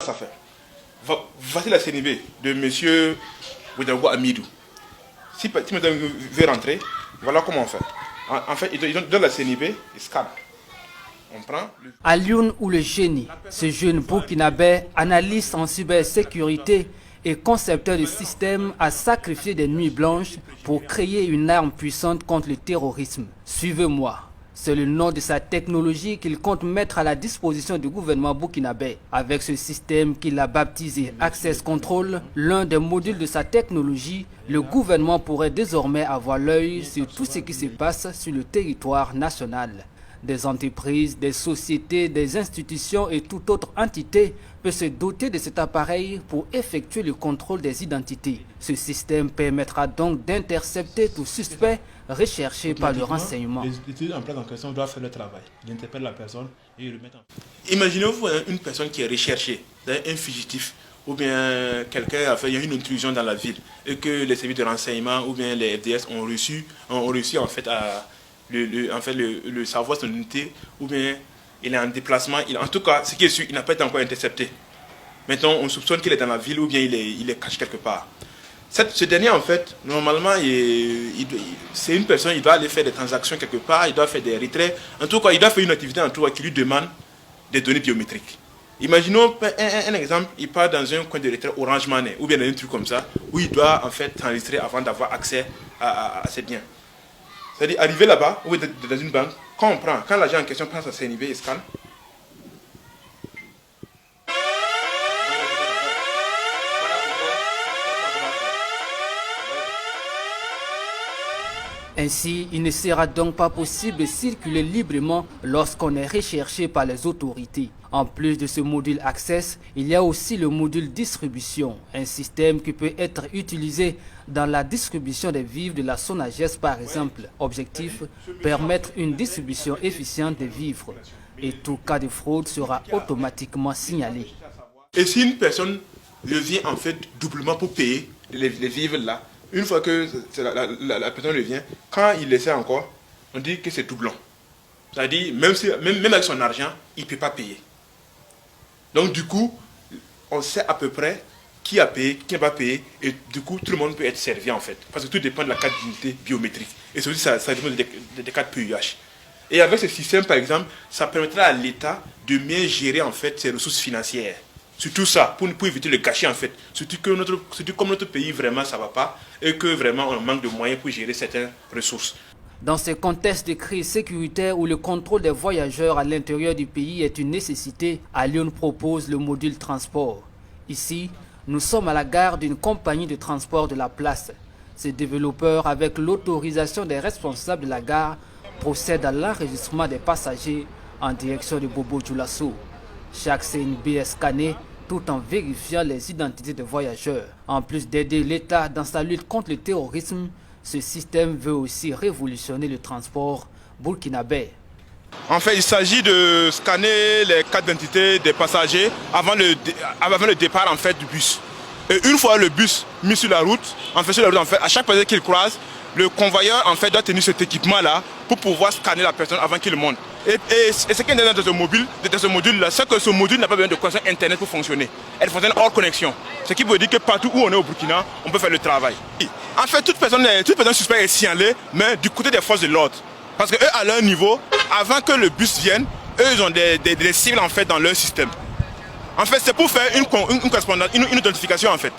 Ça fait. Voici la CNB de M. Ouedraogo Amidou. Si madame veut rentrer, voilà comment on fait. En fait, il donne la CNB, il scanne. On prend. Alioune ou le génie, ce jeune burkinabé, analyste en cybersécurité et concepteur de systèmes, a sacrifié des nuits blanches pour créer une arme puissante contre le terrorisme. Suivez-moi. C'est le nom de sa technologie qu'il compte mettre à la disposition du gouvernement burkinabé. Avec ce système qu'il a baptisé Access Control, l'un des modules de sa technologie, le gouvernement pourrait désormais avoir l'œil sur tout ce qui se passe sur le territoire national. Des entreprises, des sociétés, des institutions et toute autre entité peut se doter de cet appareil pour effectuer le contrôle des identités. Ce système permettra donc d'intercepter tout suspect recherché par le renseignement. Les études en place en question doivent faire le travail. Ils interpellent la personne et ils le mettent en place. Imaginez-vous une personne qui est recherchée, un fugitif, ou bien quelqu'un a fait une intrusion dans la ville et que les services de renseignement ou bien les FDS ont réussi en fait à le savoir son unité, ou bien il est en déplacement. En tout cas, ce qui est sûr, il n'a pas été encore intercepté. Maintenant, on soupçonne qu'il est dans la ville ou bien il est caché quelque part. Ce dernier, en fait, normalement, c'est une personne, il doit aller faire des transactions quelque part, il doit faire des retraits. En tout cas, il doit faire une activité en tout cas qui lui demande des données biométriques. Imaginons un exemple, il part dans un coin de retrait Orange Money ou bien dans un truc comme ça, où il doit en fait enregistrer avant d'avoir accès à ses biens. C'est-à-dire, arriver là-bas, ou dans une banque, quand l'agent en question prend sa CNIB et scanne, Ainsi, il ne sera donc pas possible de circuler librement lorsqu'on est recherché par les autorités. En plus de ce module Access, il y a aussi le module Distribution, un système qui peut être utilisé dans la distribution des vivres de la SONAGES par exemple. Objectif, permettre une distribution efficiente des vivres. Et tout cas de fraude sera automatiquement signalé. Et si une personne revient en fait doublement pour payer les vivres là, une fois que la personne revient, quand il essaie encore, on dit que c'est doublon. C'est-à-dire, même avec son argent, il ne peut pas payer. Donc du coup, on sait à peu près qui a payé, qui n'a pas payé, et du coup, tout le monde peut être servi en fait. Parce que tout dépend de la carte d'identité biométrique. Et c'est aussi ça dépend des cartes PUH. Et avec ce système, par exemple, ça permettra à l'État de mieux gérer en fait ses ressources financières. Surtout ça, pour éviter le gâchis en fait. Surtout comme notre pays vraiment ça ne va pas et que vraiment on manque de moyens pour gérer certaines ressources. Dans ce contexte de crise sécuritaire où le contrôle des voyageurs à l'intérieur du pays est une nécessité, Alioune propose le module transport. Ici, nous sommes à la gare d'une compagnie de transport de la place. Ces développeurs, avec l'autorisation des responsables de la gare, procèdent à l'enregistrement des passagers en direction de Bobo Dioulasso. Chaque CNB est scanné tout en vérifiant les identités des voyageurs. En plus d'aider l'État dans sa lutte contre le terrorisme, ce système veut aussi révolutionner le transport burkinabé. En fait, il s'agit de scanner les cartes d'identité des passagers avant le départ en fait, du bus. Et une fois le bus mis sur la route, en fait, à chaque personne qu'il croise, le convoyeur en fait, doit tenir cet équipement-là pour pouvoir scanner la personne avant qu'il monte. Et ce qui est intéressant de ce module-là, c'est que ce module n'a pas besoin de connexion Internet pour fonctionner. Elle fonctionne hors connexion. Ce qui veut dire que partout où on est au Burkina, on peut faire le travail. En fait, toute personne suspecte est signalée, mais du côté des forces de l'ordre. Parce qu'eux, à leur niveau, avant que le bus vienne, eux, ils ont des cibles en fait, dans leur système. En fait, c'est pour faire une correspondance, une identification en fait.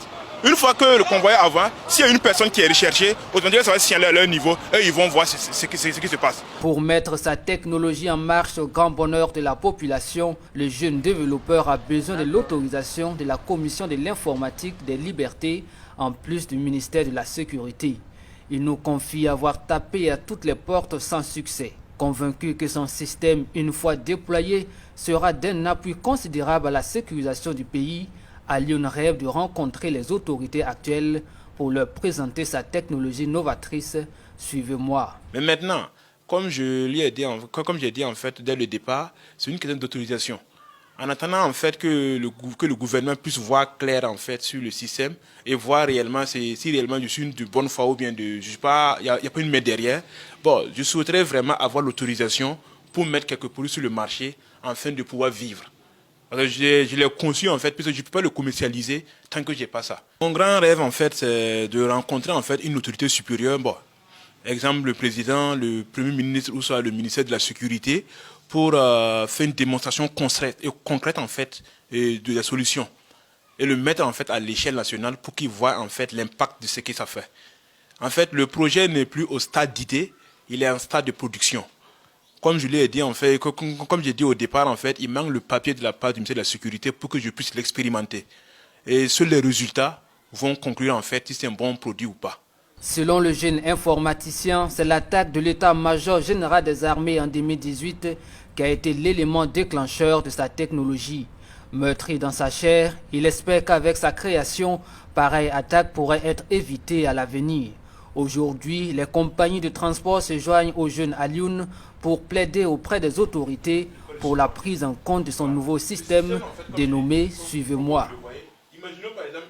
Une fois que le convoyeur avance, s'il y a une personne qui est recherchée, automatiquement ça va signaler à leur niveau et ils vont voir ce qui se passe. Pour mettre sa technologie en marche au grand bonheur de la population, le jeune développeur a besoin de l'autorisation de la Commission de l'informatique des libertés en plus du ministère de la Sécurité. Il nous confie avoir tapé à toutes les portes sans succès. Convaincu que son système, une fois déployé, sera d'un appui considérable à la sécurisation du pays, Alioune rêve de rencontrer les autorités actuelles pour leur présenter sa technologie novatrice. Suivez-moi. Mais maintenant, comme j'ai dit en fait dès le départ, c'est une question d'autorisation. En attendant en fait que le gouvernement puisse voir clair en fait sur le système et voir réellement si réellement je suis de bonne foi ou bien il n'y a pas une main derrière. Bon, je souhaiterais vraiment avoir l'autorisation pour mettre quelques produits sur le marché afin de pouvoir vivre. Parce que je l'ai conçu en fait, puisque je ne peux pas le commercialiser tant que je n'ai pas ça. Mon grand rêve en fait, c'est de rencontrer en fait une autorité supérieure. Bon, exemple le président, le premier ministre ou soit le ministère de la Sécurité pour faire une démonstration concrète en fait de la solution et le mettre en fait à l'échelle nationale pour qu'ils voient en fait l'impact de ce que ça fait. En fait, le projet n'est plus au stade d'idée, il est en stade de production. Comme je l'ai dit, en fait, comme j'ai dit au départ, en fait, il manque le papier de la part du ministère de la Sécurité pour que je puisse l'expérimenter. Et seuls les résultats vont conclure en fait si c'est un bon produit ou pas. Selon le jeune informaticien, c'est l'attaque de l'état-major général des armées en 2018 qui a été l'élément déclencheur de sa technologie. Meurtri dans sa chair, il espère qu'avec sa création, pareille attaque pourrait être évitée à l'avenir. Aujourd'hui, les compagnies de transport se joignent au jeune Alioune pour plaider auprès des autorités pour la prise en compte de son nouveau système dénommé « Suivez-moi ». Imaginons par exemple